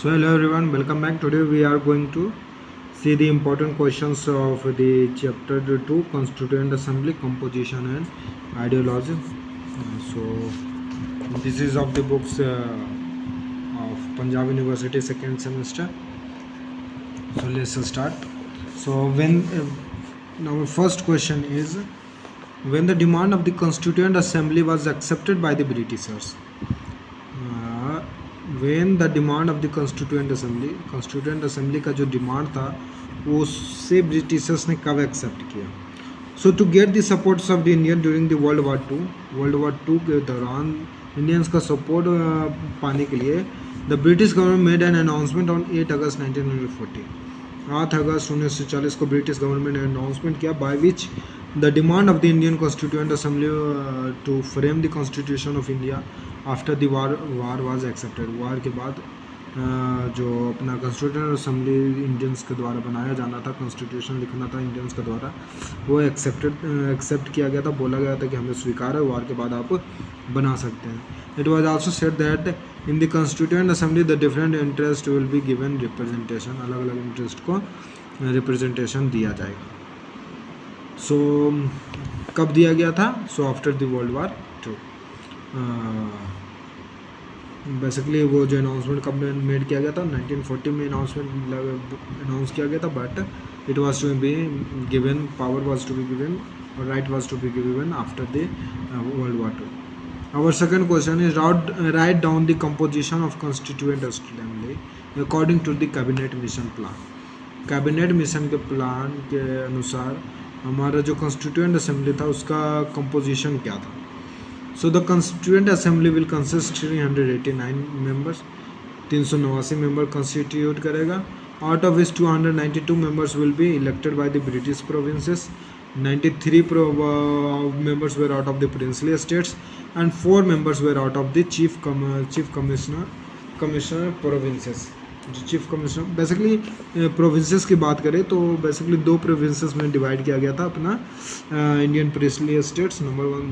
So hello everyone, welcome back. Today we are going to see the important questions of the chapter 2 Constituent Assembly Composition and Ideology. So this is of the books of Punjab University second semester. So let's start. So when our first question is, when the demand of the Constituent Assembly was accepted by the Britishers. When the demand of the Constituent Assembly का जो demand था वो उससे Britishers ने कब accept किया. So to get the supports of the Indian during the world war two के दौरान इंडियंस का सपोर्ट पाने के लिए the British government made an announcement on 8 अगस्त 1940. 8 अगस्त 1940 को ब्रिटिश गवर्नमेंट ने अनाउंसमेंट किया by which the demand of the Indian constituent assembly to frame the constitution of India after the war was accepted. War के बाद जो अपना constituent assembly Indians के द्वारा बनाया जाना था, कॉन्स्टिट्यूशन लिखना था इंडियंस के द्वारा, वो एक्सेप्ट किया गया था. बोला गया था कि हमें स्वीकार है, वार के बाद आप बना सकते हैं. It was also said that in the constituent assembly the different interest will be given representation. अलग अलग इंटरेस्ट को रिप्रेजेंटेशन दिया जाएगा. सो कब दिया गया था? So after the world war two. Basically वो जो अनाउंसमेंट कब मेड किया गया था, 1940 में अनाउंस किया गया था. But it was to be given, power was to be given और right was to be given after the world war two. Our second question is, write down the composition of Constituent Assembly according to the Cabinet Mission Plan. Cabinet mission के plan के अनुसार हमारा जो constituent assembly था उसका composition क्या था. So the constituent assembly will consist 389 members. 389 member constitute करेगा. Out of which 292 members will be elected by the British provinces. 93 members were out of the princely states and 4 members were out of the chief commissioner provinces. जो chief commissioner basically provinces की बात करें तो basically 2 provinces में divide किया गया था अपना Indian princely states. Number 1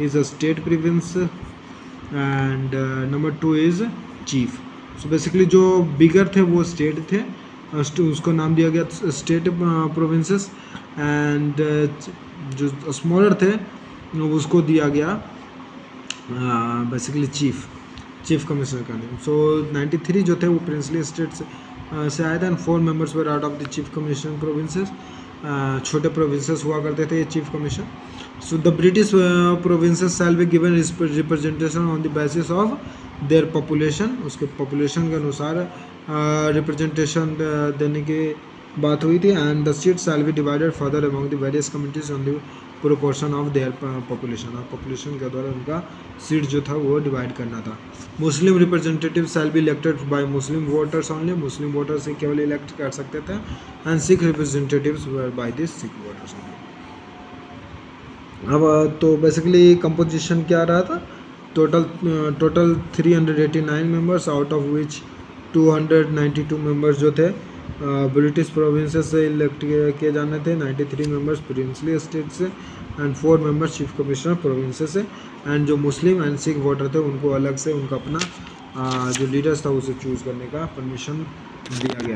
is a state province and number 2 is chief. So basically जो बिगर थे वो स्टेट थे, उसको नाम दिया गया स्टेट प्रोविंसेस, एंड जो स्मॉलर थे उसको दिया गया बेसिकली चीफ कमिश्नर का नेम. सो 93 जो थे वो प्रिंसली स्टेट से आए थे and 4 members were out of the chief commissioner provinces. छोटे प्रोविंसेस हुआ करते थे ये chief commissioner. So the British provinces shall be given representation on the basis of their population. उसके पॉपुलेशन के अनुसार रिप्रेजेंटेशन देने की बात हुई थी. And the seat shall be divided further among the various communities on the proportion of their population. और population के द्वारा उनका सीट जो था वो डिवाइड करना था. Muslim representative shall be elected by Muslim voters only. Muslim voters से केवल इलेक्ट कर सकते थे. And Sikh representatives were by the Sikh voters only. अब तो बेसिकली कंपोजिशन क्या रहा था? Total 389 members, out of which 292 members जो थे ब्रिटिश प्रोविंसेस से इलेक्ट किए जाने थे. 93 मेंबर्स प्रिंसली स्टेट से and 4 members chief commissioner provinces से. एंड जो मुस्लिम एंड सिख वोटर थे उनको अलग से उनका अपना जो लीडर्स था उसे चूज़ करने का परमिशन दिया गया.